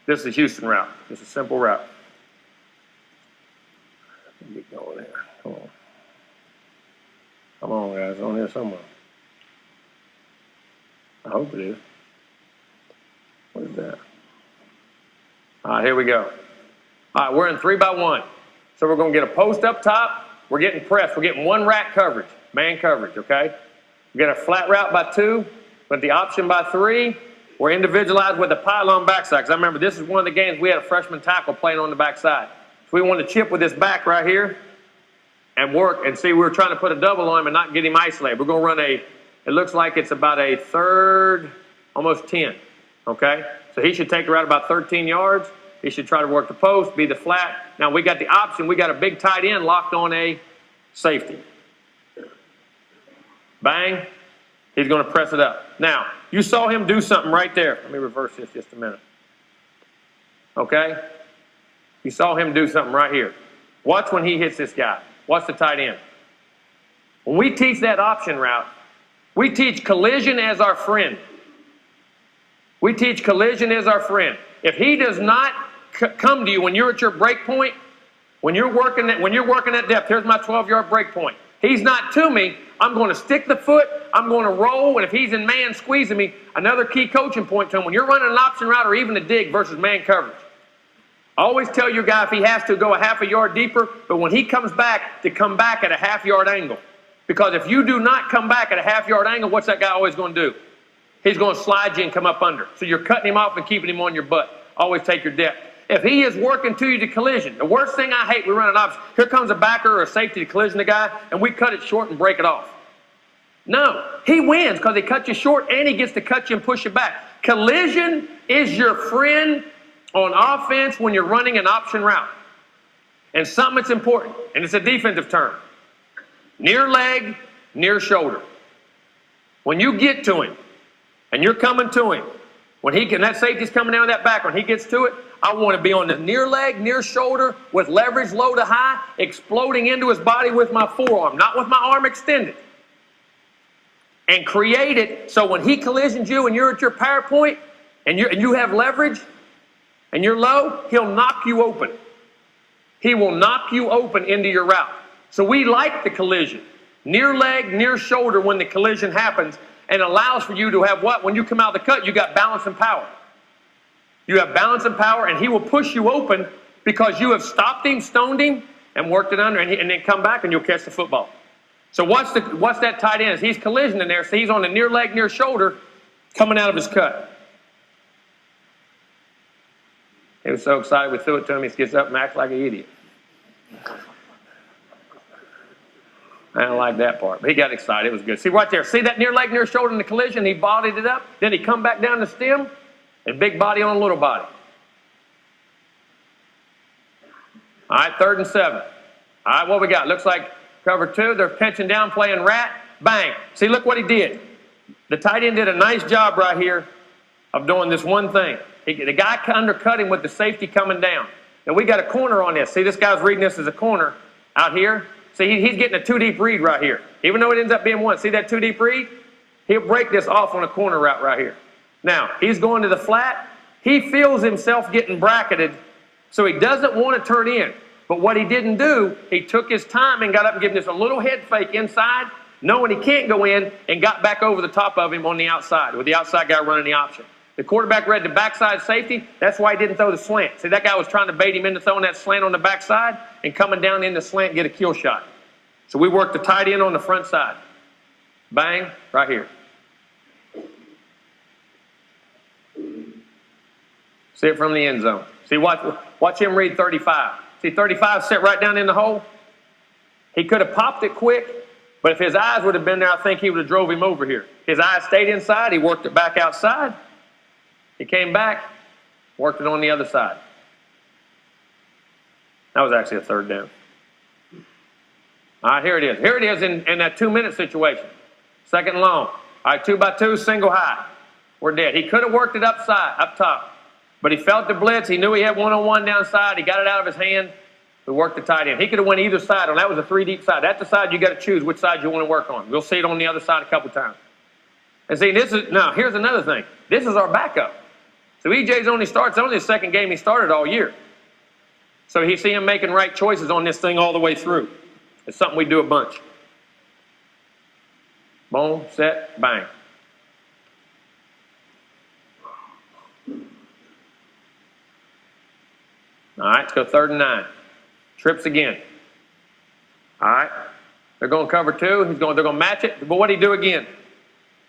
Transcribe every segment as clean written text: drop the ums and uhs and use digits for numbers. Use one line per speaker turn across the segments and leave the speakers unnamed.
This is a Houston route. It's a simple route. Get going there. Come on. Come on, guys. It's on here somewhere. I hope it is. What is that? All right, here we go. All right, we're in 3-by-1. So we're going to get a post up top. We're getting pressed. We're getting one rack coverage, man coverage, okay? We get a flat route by 2, with the option by 3. We're individualized with a pylon backside. Because I remember this is one of the games we had a freshman tackle playing on the backside. So we want to chip with this back right here and work and see, we were trying to put a double on him and not get him isolated. We're going to run it looks like it's about a third, almost 10, okay? So he should take the route about 13 yards. He should try to work the post, be the flat. Now we got the option. We got a big tight end locked on a safety. Bang. He's going to press it up. Now, you saw him do something right there. Let me reverse this just a minute. Okay? You saw him do something right here. Watch when he hits this guy. Watch the tight end. When we teach that option route, we teach collision as our friend. We teach collision as our friend. If he does not come to you when you're at your break point, when you're working at depth, here's my 12-yard break point. He's not to me, I'm going to stick the foot, I'm going to roll, and if he's in man squeezing me, another key coaching point to him, when you're running an option route or even a dig versus man coverage, I always tell your guy if he has to go a half a yard deeper, but when he comes back, to come back at a half-yard angle. Because if you do not come back at a half-yard angle, what's that guy always going to do? He's going to slide you and come up under. So you're cutting him off and keeping him on your butt. Always take your depth. If he is working to you to collision, the worst thing I hate, we run an option. Here comes a backer or a safety to collision the guy, and we cut it short and break it off. No, he wins because he cut you short and he gets to cut you and push you back. Collision is your friend on offense when you're running an option route. And something that's important, and it's a defensive term. Near leg, near shoulder. When you get to him, and you're coming to him, when that safety's coming down that back, when he gets to it, I want to be on the near leg, near shoulder, with leverage low to high, exploding into his body with my forearm, not with my arm extended. And create it so when he collisions you and you're at your power point, and you have leverage, and you're low, he'll knock you open. He will knock you open into your route. So we like the collision. Near leg, near shoulder when the collision happens, and allows for you to have what? When you come out of the cut, you got balance and power. You have balance and power, and he will push you open because you have stopped him, stoned him, and worked it under, and then come back and you'll catch the football. So watch that tight end. He's collisioning there, so he's on the near leg, near shoulder, coming out of his cut. He was so excited we threw it to him, he gets up and acts like an idiot. I don't like that part, but he got excited. It was good. See right there. See that near leg, near shoulder in the collision? He bodied it up. Then he come back down the stem, and big body on a little body. All right, 3rd and 7. All right, what we got? Looks like cover 2. They're pinching down, playing rat. Bang. See, look what he did. The tight end did a nice job right here of doing this one thing. The guy undercut him with the safety coming down. Now, we got a corner on this. See, this guy's reading this as a corner out here. See, he's getting a 2-deep read right here. Even though it ends up being 1. See that 2-deep read? He'll break this off on a corner route right here. Now, he's going to the flat. He feels himself getting bracketed, so he doesn't want to turn in. But what he didn't do, he took his time and got up and gave this a little head fake inside, knowing he can't go in, and got back over the top of him on the outside, with the outside guy running the option. The quarterback read the backside safety. That's why he didn't throw the slant. See, that guy was trying to bait him into throwing that slant on the backside and coming down in the slant, get a kill shot. So we worked the tight end on the front side. Bang, right here. See it from the end zone. See, watch him read 35. See, 35 set right down in the hole. He could have popped it quick, but if his eyes would have been there, I think he would have drove him over here. His eyes stayed inside. He worked it back outside. He came back, worked it on the other side. That was actually a 3rd down. All right, here it is. Here it is in that 2-minute situation. 2nd and long. All right, 2-by-2, single high. We're dead. He could have worked it up top. But he felt the blitz. He knew he had one-on-one downside. He got it out of his hand. We worked the tight end. He could have went either side. On that was a 3-deep side. That's the side you got to choose which side you want to work on. We'll see it on the other side a couple times. And see, now here's another thing. This is our backup. So EJ's only his second game he started all year. So he see him making right choices on this thing all the way through. It's something we do a bunch. Boom, set, bang. All right, let's go 3rd and 9. Trips again. All right, they're going to cover 2. They're going to match it. But what did he do again?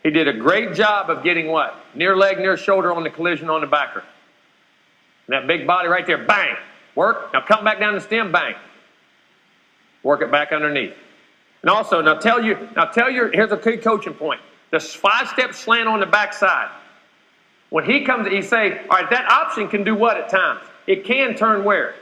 He did a great job of getting what? Near leg, near shoulder on the collision on the backer. And that big body right there, bang. Work. Now come back down the stem, bang. Work it back underneath. And also, here's a key coaching point. The 5-step slant on the backside. When he comes, he say, all right, that option can do what at times? It can turn where?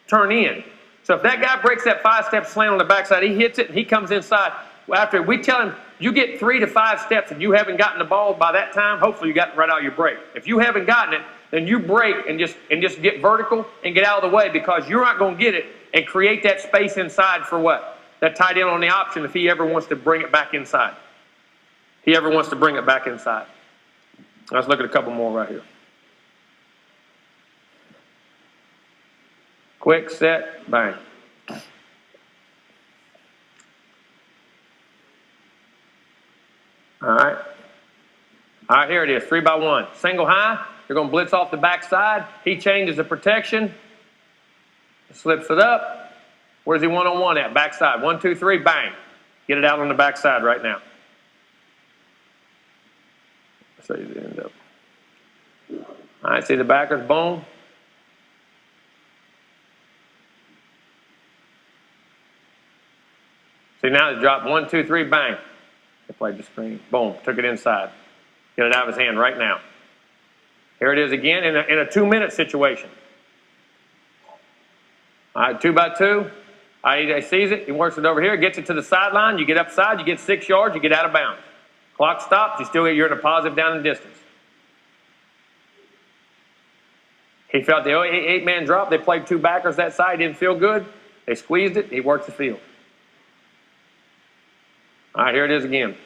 Turn in. So if that guy breaks that 5-step slant on the backside, he hits it and he comes inside. After we tell him, you get 3 to 5 steps and you haven't gotten the ball by that time, hopefully you got it right out of your break. If you haven't gotten it, then you break and just get vertical and get out of the way, because you're not going to get it and create that space inside for what? That tight end on the option if he ever wants to bring it back inside. Let's look at a couple more right here. Quick, set, bang. All right. All right, here it is, 3 by 1. Single high. They're going to blitz off the backside. He changes the protection. Slips it up. Where's he one-on-one at? Backside. 1, 2, 3, bang. Get it out on the backside right now. So you end up. All right, see the backers, boom. See, now it's dropped 1, 2, 3, bang. They played the screen. Boom, took it inside. Get it out of his hand right now. Here it is again in a 2-minute situation. All right, 2 by 2. He sees it. He works it over here. Gets it to the sideline. You get upside. You get 6 yards. You get out of bounds. Clock stops. You're in a positive down and distance. He felt the 8-man drop. They played 2 backers that side. Didn't feel good. They squeezed it. He worked the field. All right, here it is again.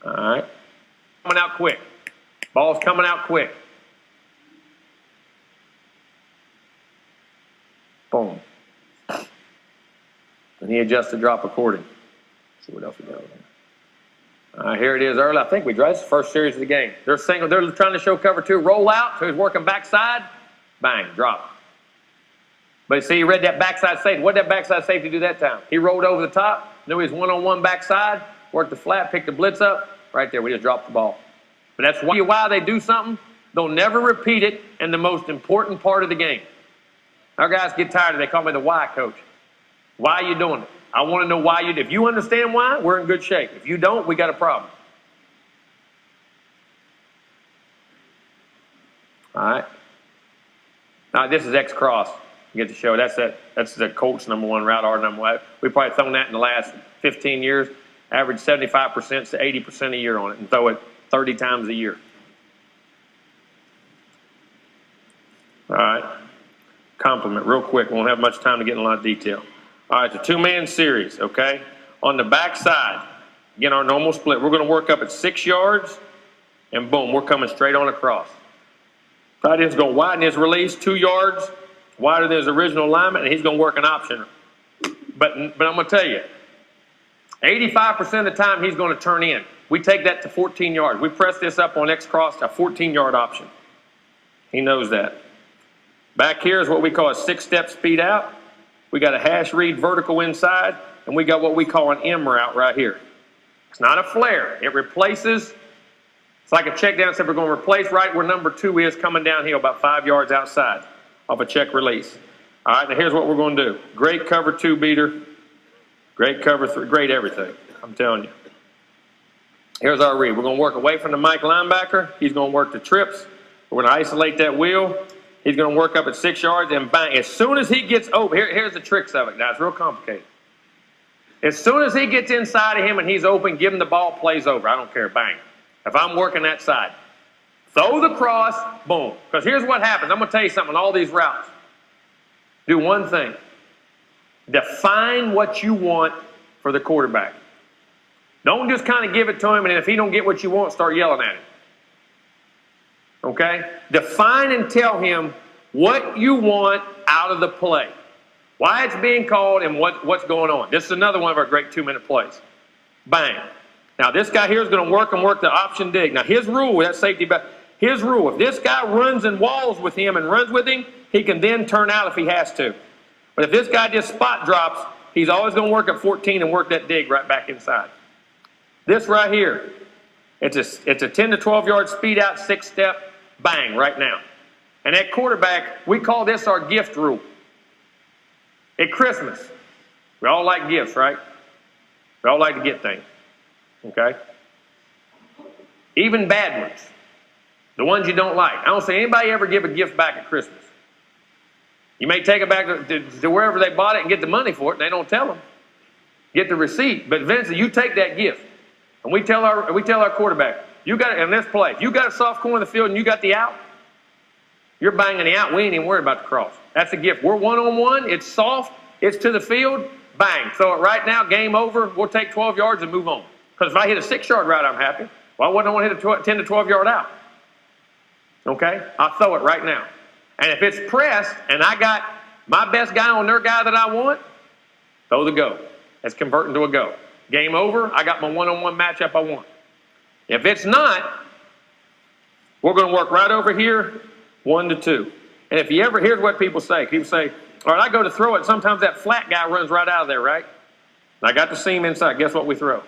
All right. Coming out quick. Ball's coming out quick. Boom. And he adjusts the drop according. See what else we got over there. All right, here it is early. I think we drive. This is the first series of the game. They're trying to show cover 2. Roll out. So he's working backside. Bang, drop. But see, he read that backside safety. What did that backside safety do that time? He rolled over the top, knew he was one-on-one backside, worked the flat, picked the blitz up. Right there, we just dropped the ball. But that's why they do something. They'll never repeat it in the most important part of the game. Our guys get tired of it. They call me the why coach. Why are you doing it? I want to know why you do it. If you understand why, we're in good shape. If you don't, we got a problem. All right. Now, this is X cross. You get to show that's the Colts #1 route, our #1. We probably thrown that in the last 15 years, average 75% to 80% a year on it, and throw it 30 times a year. All right. Compliment real quick. We won't have much time to get in a lot of detail. All right, it's a 2-man series, okay? On the backside, again, our normal split, we're going to work up at 6 yards, and boom, we're coming straight on across. Tight end's going to widen his release 2 yards, wider than his original alignment, and he's going to work an option. But I'm going to tell you, 85% of the time he's going to turn in. We take that to 14 yards. We press this up on X cross, a 14-yard option. He knows that. Back here is what we call a 6-step speed out. We got a hash read vertical inside, and we got what we call an M route right here. It's not a flare. It replaces. It's like a check down, except we're going to replace right where number 2 is coming downhill, about 5 yards outside of a check release. All right, now here's what we're going to do. Great cover 2 beater. Great cover 3. Great everything. I'm telling you. Here's our read. We're going to work away from the Mike linebacker. He's going to work the trips. We're going to isolate that wheel. He's going to work up at 6 yards and bang. As soon as he gets open, here's the tricks of it, guys. Real complicated. As soon as he gets inside of him and he's open, give him the ball, plays over. I don't care. Bang. If I'm working that side, throw the cross, boom. Because here's what happens. I'm going to tell you something on all these routes. Do one thing. Define what you want for the quarterback. Don't just kind of give it to him, and if he don't get what you want, start yelling at him. Okay? Define and tell him what you want out of the play, why it's being called, and what's going on. This is another one of our great 2-minute plays. Bang. Now, this guy here is going to work the option dig. Now, his rule, that safety back, his rule, if this guy runs and walls with him and runs with him, he can then turn out if he has to. But if this guy just spot drops, he's always going to work at 14 and work that dig right back inside. This right here, it's a 10 to 12 yard speed out, 6-step, bang, right now. And at quarterback, we call this our gift rule. At Christmas, we all like gifts, right? We all like to get things, okay? Even bad ones, the ones you don't like. I don't see anybody ever give a gift back at Christmas. You may take it back to wherever they bought it and get the money for it, and they don't tell them. Get the receipt, but eventually you take that gift. And we tell our quarterback, you got in this play, if you got a soft corner of the field and you got the out, you're banging the out. We ain't even worried about the cross. That's a gift. We're one-on-one. It's soft. It's to the field. Bang. Throw it right now. Game over. We'll take 12 yards and move on. Because if I hit a 6-yard route, I'm happy. Why wouldn't I want to hit a 10 to 12 yard out? Okay? I'll throw it right now. And if it's pressed and I got my best guy on their guy that I want, throw the go. It's converting to a go. Game over. I got my one-on-one matchup I want. If it's not, we're going to work right over here, 1 to 2. And if you ever, here's what people say. People say, all right, I go to throw it. Sometimes that flat guy runs right out of there, right? And I got the seam inside. Guess what we throw?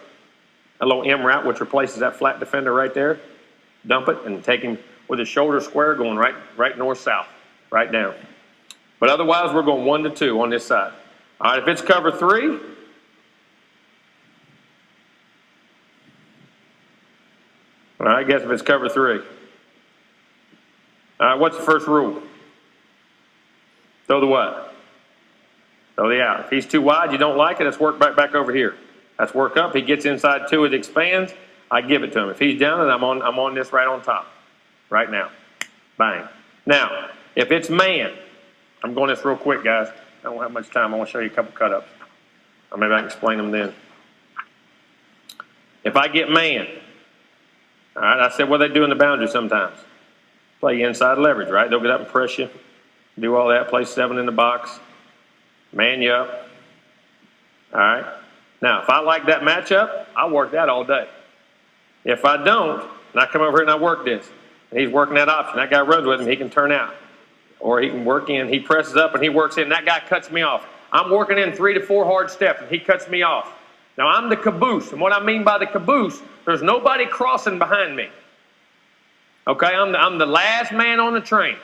A little M route, which replaces that flat defender right there. Dump it and take him with his shoulder square going right north-south, right down. But otherwise, we're going 1 to 2 on this side. All right, if it's cover 3, all right, I guess if it's cover 3. All right, what's the first rule? Throw the what? Throw the out. If he's too wide, you don't like it, let's work back over here. Let's work up. He gets inside 2, it expands. I give it to him. If he's down, then I'm on this right on top, right now. Bang. Now, if it's man, I'm going this real quick, guys. I don't have much time. I want to show you a couple cut-ups. Or maybe I can explain them then. If I get man, all right, I said what they do in the boundary sometimes. Play inside leverage, right? They'll get up and press you, do all that, play 7 in the box, man you up. All right? Now, if I like that matchup, I'll work that all day. If I don't, and I come over here and I work this, and he's working that option, that guy runs with him, he can turn out. Or he can work in, he presses up and he works in, that guy cuts me off. I'm working in 3 to 4 hard steps and he cuts me off. Now, I'm the caboose, and what I mean by the caboose, there's nobody crossing behind me. Okay, I'm the last man on the train.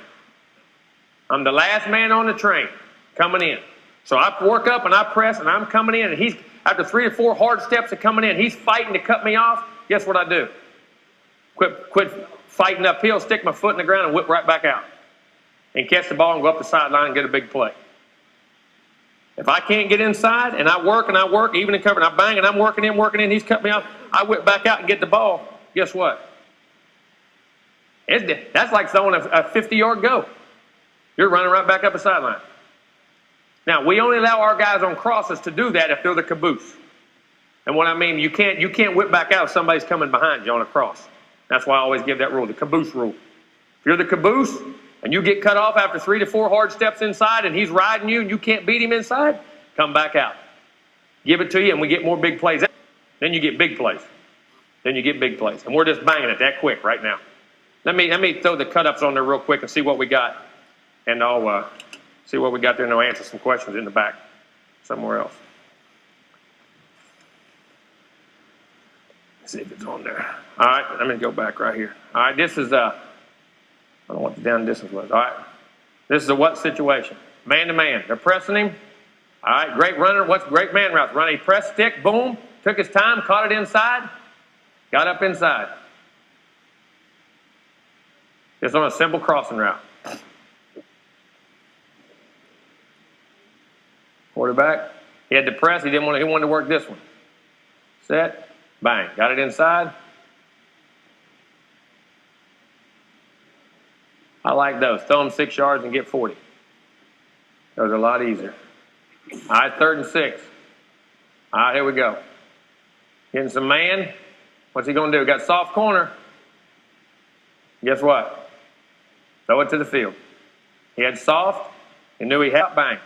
I'm the last man on the train coming in. So I work up and I press and I'm coming in, and he's, after 3 to 4 hard steps of coming in, he's fighting to cut me off. Guess what I do? Quit fighting uphill, stick my foot in the ground and whip right back out. And catch the ball and go up the sideline and get a big play. If I can't get inside and I work, even in cover, and I bang and I'm working in, he's cut me off, I whip back out and get the ball. Guess what? That's like throwing a 50-yard go. You're running right back up the sideline. Now, we only allow our guys on crosses to do that if they're the caboose. And what I mean, you can't whip back out if somebody's coming behind you on a cross. That's why I always give that rule, the caboose rule. If you're the caboose and you get cut off after 3 to 4 hard steps inside and he's riding you and you can't beat him inside, come back out. Give it to you and we get more big plays. Then you get big plays. And we're just banging it that quick right now. Let me throw the cut-ups on there real quick and see what we got. And I'll see what we got there, and I'll answer some questions in the back somewhere else. Let's see if it's on there. All right, let me go back right here. All right, this is, I don't know what the down distance was. All right, this is a what situation? Man-to-man. They're pressing him. All right, great runner. What's great man routes? Run a press stick, boom, took his time, caught it inside, got up inside. Just on a simple crossing route. Quarterback, he had to press. He wanted to work this one. Set, bang, got it inside. I like those. Throw them 6 yards and get 40. Those are a lot easier. All right, 3rd and 6. All right, here we go. Getting some man. What's he going to do? Got soft corner. Guess what? Throw it to the field. He had soft. He knew he had bang.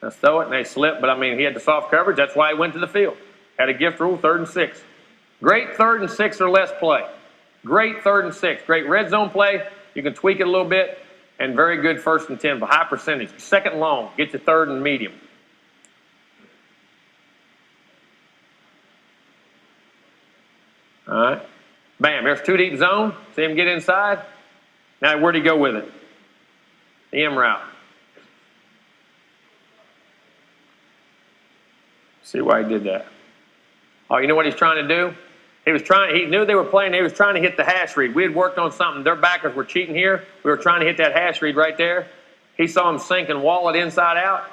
Let's throw it, and they slipped. But, I mean, he had the soft coverage. That's why he went to the field. Had a gift rule, 3rd and 6. Great 3rd and 6 or less play. Great 3rd and 6. Great red zone play. You can tweak it a little bit. And very good 1st and 10, but high percentage. 2nd and long. Get your 3rd and medium. All right. Bam. There's 2 deep zone. See him get inside. Now, where'd he go with it? The M route. See why he did that. Oh, you know what he's trying to do? He knew they were playing. He was trying to hit the hash read. We had worked on something. Their backers were cheating here. We were trying to hit that hash read right there. He saw him sink and wall it inside out.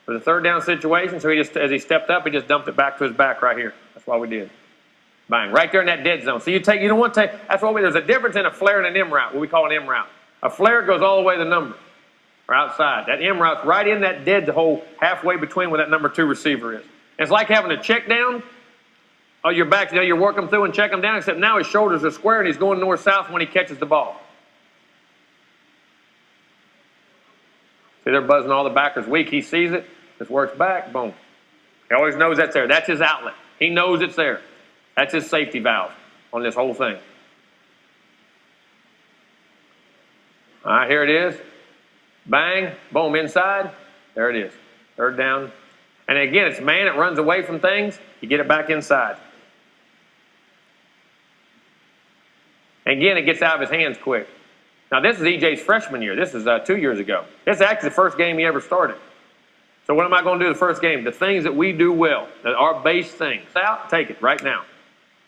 It was a 3rd down situation, so as he stepped up, he just dumped it back to his back right here. That's what we did. Bang, right there in that dead zone. So you don't want to take, there's a difference in a flare and an M route, what we call an M route. A flare goes all the way to the number, or outside. That M route's right in that dead hole halfway between where that number 2 receiver is. And it's like having a check down. Oh, you're back, you work him through and check him down, except now his shoulders are square and he's going north-south when he catches the ball. See, they're buzzing all the backers weak. He sees it, just works back, boom. He always knows that's there. That's his outlet. He knows it's there. That's his safety valve on this whole thing. All right, here it is. Bang, boom, inside. There it is. 3rd down. And again, it's man that runs away from things. You get it back inside. Again, it gets out of his hands quick. Now, this is EJ's freshman year. This is 2 years ago. This is actually the first game he ever started. So what am I going to do the first game? The things that we do well, that are base things. Out, take it right now.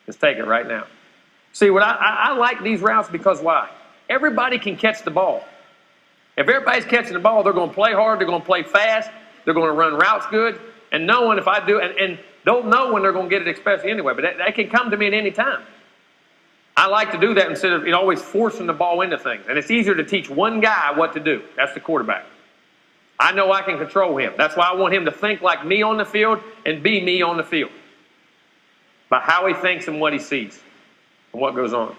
Just take it right now. See, what I like these routes because why? Everybody can catch the ball. If everybody's catching the ball, they're going to play hard, they're going to play fast, they're going to run routes good, and knowing if I do, and don't know when they're going to get it especially anyway, but that can come to me at any time. I like to do that instead of always forcing the ball into things. And it's easier to teach one guy what to do. That's the quarterback. I know I can control him. That's why I want him to think like me on the field and be me on the field. By how he thinks and what he sees and what goes on.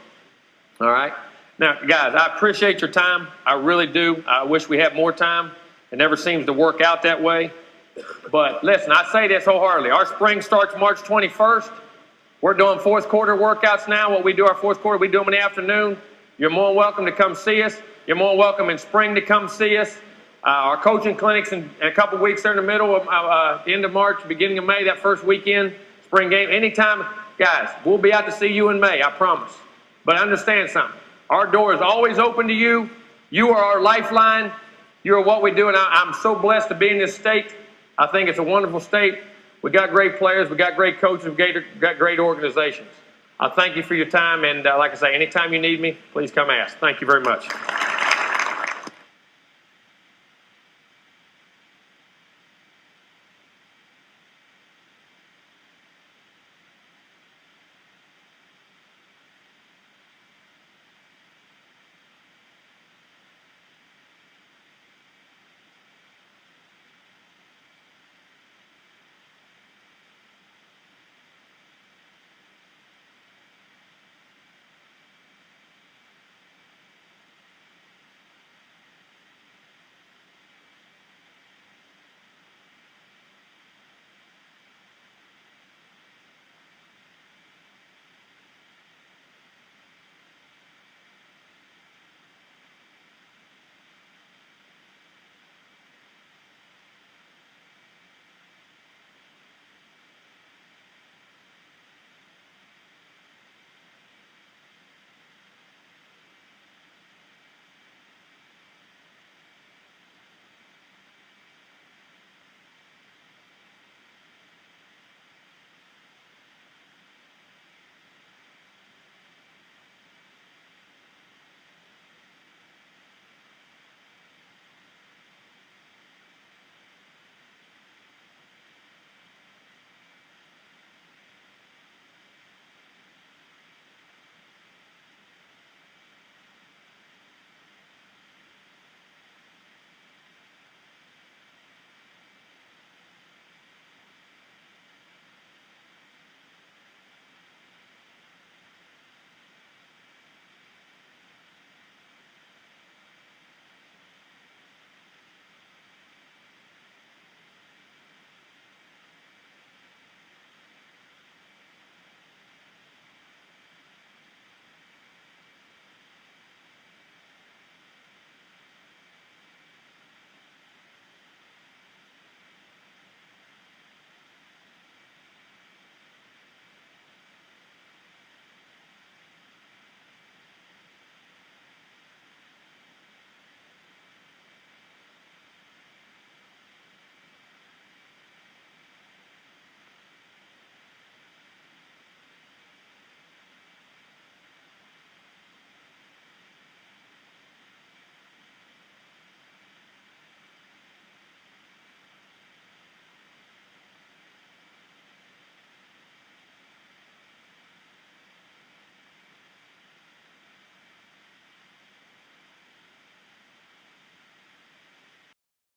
All right? Now, guys, I appreciate your time. I really do. I wish we had more time. It never seems to work out that way. But listen, I say this wholeheartedly. Our spring starts March 21st. We're doing 4th quarter workouts now. What we do our 4th quarter, we do them in the afternoon. You're more welcome to come see us. You're more welcome in spring to come see us. Our coaching clinics in a couple weeks there in the middle of the end of March, beginning of May, that first weekend, spring game. Anytime, guys, we'll be out to see you in May, I promise. But understand something. Our door is always open to you. You are our lifeline. You are what we do, and I'm so blessed to be in this state. I think it's a wonderful state. We got great players. We got great coaches. We got great organizations. I thank you for your time, and like I say, anytime you need me, please come ask. Thank you very much.